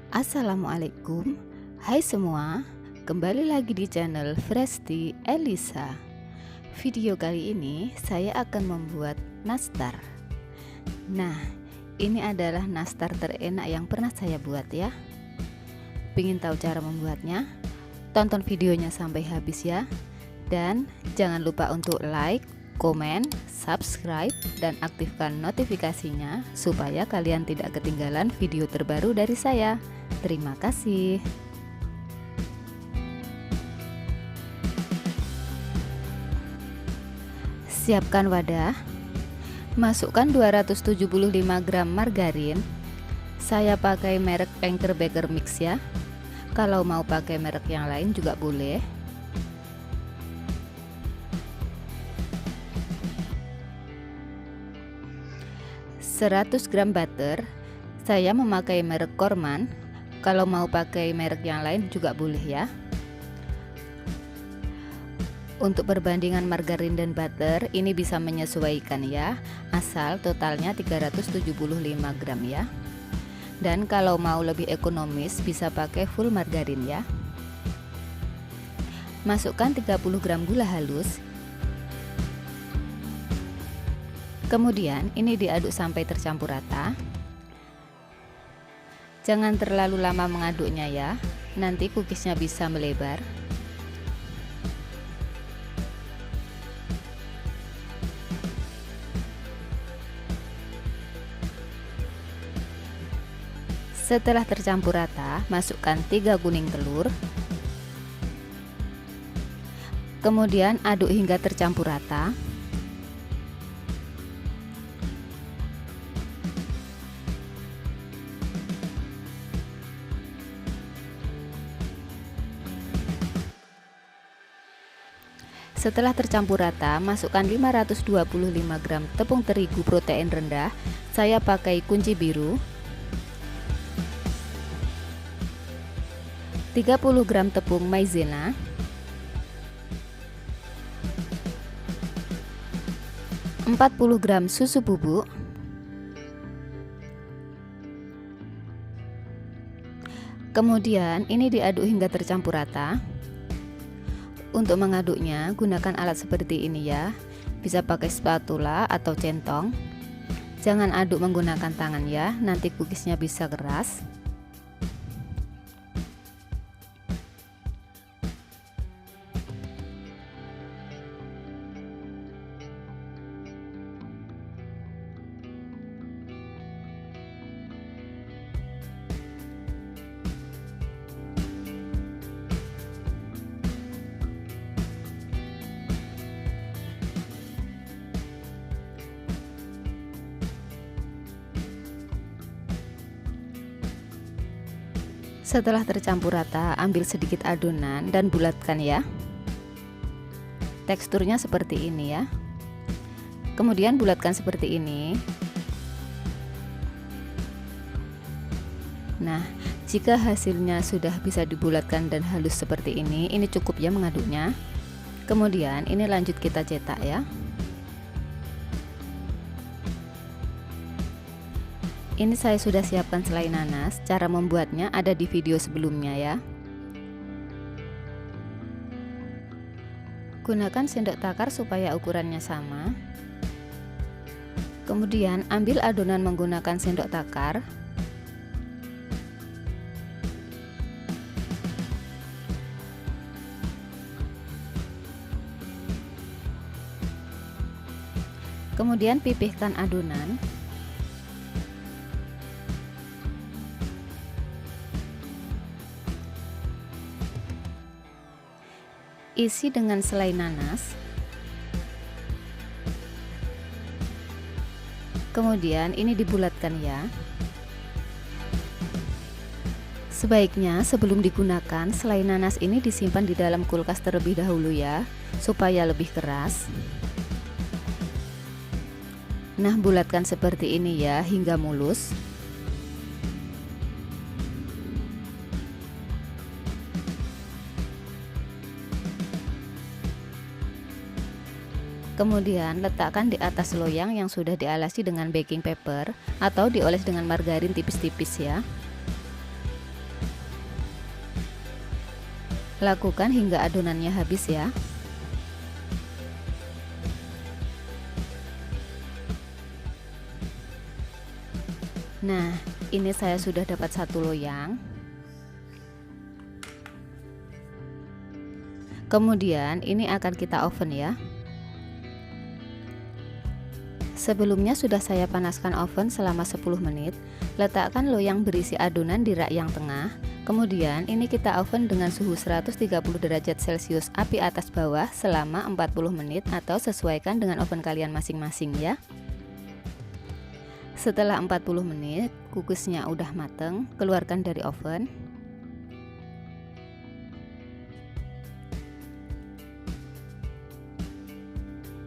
Assalamualaikum. Hai semua, kembali lagi di channel Fresti Elisa. Video kali ini saya akan membuat nastar. Nah, ini adalah nastar terenak yang pernah saya buat ya. Pingin tahu cara membuatnya? Tonton videonya sampai habis ya. Dan jangan lupa untuk like, komen, subscribe, dan aktifkan notifikasinya supaya kalian tidak ketinggalan video terbaru dari saya. Terima kasih. Siapkan wadah. Masukkan 275 gram margarin. Saya pakai merek Anchor Baker Mix ya. Kalau mau pakai merek yang lain juga boleh. Seratus gram butter. Saya memakai merek Corman. Kalau mau pakai merek yang lain juga boleh ya. Untuk perbandingan margarin dan butter ini bisa menyesuaikan ya, asal totalnya 375 gram ya. Dan kalau mau lebih ekonomis bisa pakai full margarin ya. Masukkan 30 gram gula halus. Kemudian ini diaduk sampai tercampur rata. Jangan terlalu lama mengaduknya ya, nanti cookiesnya bisa melebar. Setelah tercampur rata, masukkan 3 kuning telur. Kemudian aduk hingga tercampur rata. Setelah tercampur rata, masukkan 525 gram tepung terigu protein rendah. Saya pakai kunci biru. 30 gram tepung maizena. 40 gram susu bubuk. Kemudian ini diaduk hingga tercampur rata. Untuk mengaduknya gunakan alat seperti ini ya, bisa pakai spatula atau centong. Jangan aduk menggunakan tangan ya, nanti cookiesnya bisa keras. Setelah tercampur rata, ambil sedikit adonan dan bulatkan ya. Teksturnya seperti ini ya. Kemudian bulatkan seperti ini. Nah, jika hasilnya sudah bisa dibulatkan dan halus seperti ini cukup ya mengaduknya. Kemudian ini lanjut kita cetak ya. Ini saya sudah siapkan selai nanas, cara membuatnya ada di video sebelumnya ya. Gunakan sendok takar supaya ukurannya sama. Kemudian ambil adonan menggunakan sendok takar. Kemudian pipihkan adonan. Isi dengan selai nanas. Kemudian ini dibulatkan ya. Sebaiknya sebelum digunakan selai nanas ini disimpan di dalam kulkas terlebih dahulu ya, supaya lebih keras. Nah, bulatkan seperti ini ya hingga mulus. Kemudian letakkan di atas loyang yang sudah dialasi dengan baking paper atau dioles dengan margarin tipis-tipis ya. Lakukan hingga adonannya habis ya. Nah, ini saya sudah dapat satu loyang. Kemudian ini akan kita oven ya. Sebelumnya sudah saya panaskan oven selama 10 menit. Letakkan loyang berisi adonan di rak yang tengah. Kemudian ini kita oven dengan suhu 130 derajat Celcius api atas bawah selama 40 menit atau sesuaikan dengan oven kalian masing-masing ya. Setelah 40 menit, cookiesnya udah mateng, keluarkan dari oven.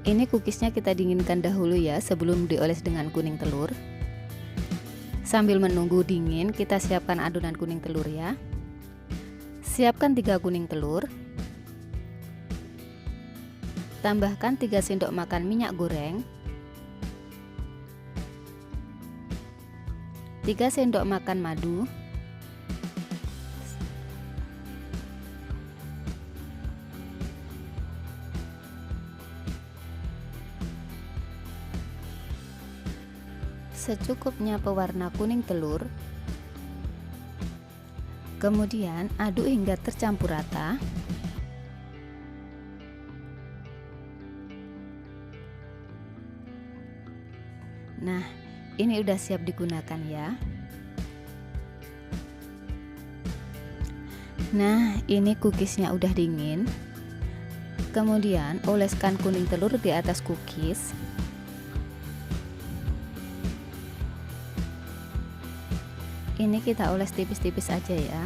Ini cookiesnya kita dinginkan dahulu ya sebelum dioles dengan kuning telur. Sambil menunggu dingin, kita siapkan adonan kuning telur ya. Siapkan 3 kuning telur. Tambahkan 3 sendok makan minyak goreng. 3 sendok makan madu, 1 secukupnya pewarna kuning telur. Kemudian aduk hingga tercampur rata. Nah, ini udah siap digunakan ya. Nah, ini cookiesnya udah dingin. Kemudian oleskan kuning telur di atas cookies. Ini kita oles tipis-tipis aja ya.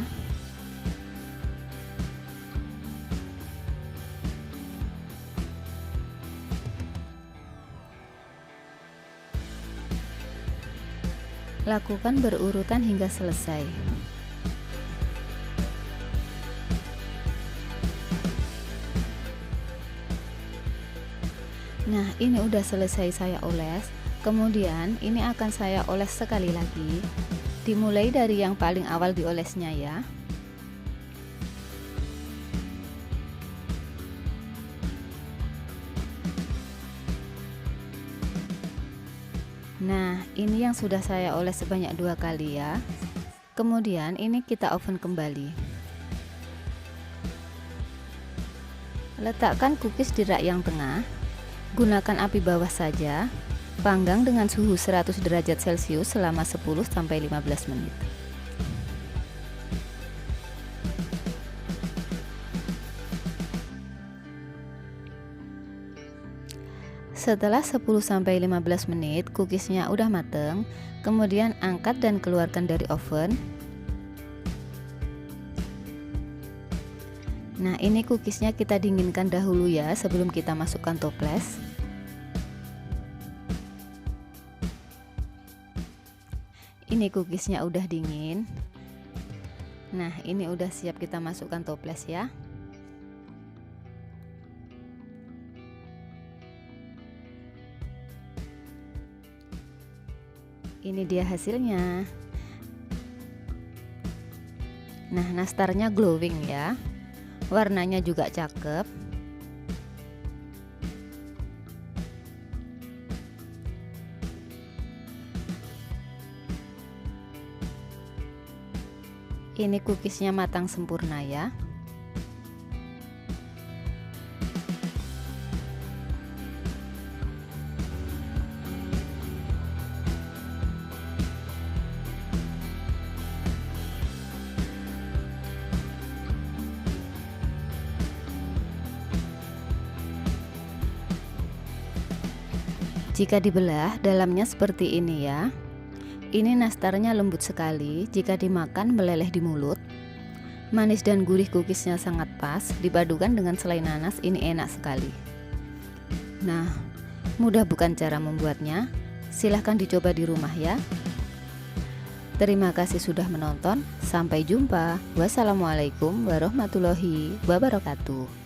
Lakukan berurutan hingga selesai. Nah, ini udah selesai saya oles. Kemudian ini akan saya oles sekali lagi. Dimulai dari yang paling awal diolesnya ya. Nah, ini yang sudah saya oles sebanyak 2 kali ya. Kemudian ini kita oven kembali. Letakkan cookies di rak yang tengah. Gunakan api bawah saja. Panggang dengan suhu 100 derajat Celcius selama 10-15 menit. Setelah 10-15 menit cookiesnya udah mateng, kemudian angkat dan keluarkan dari oven. Nah, ini cookiesnya kita dinginkan dahulu ya sebelum kita masukkan toples. Ini cookiesnya udah dingin. Nah, ini udah siap kita masukkan toples ya. Ini dia hasilnya. Nah, nastarnya glowing ya. Warnanya juga cakep. Ini cookiesnya matang sempurna ya. Jika dibelah, dalamnya seperti ini ya. Ini nastarnya lembut sekali, jika dimakan meleleh di mulut. Manis dan gurih cookiesnya sangat pas, dipadukan dengan selai nanas, ini enak sekali. Nah, mudah bukan cara membuatnya? Silahkan dicoba di rumah ya. Terima kasih sudah menonton, sampai jumpa. Wassalamualaikum warahmatullahi wabarakatuh.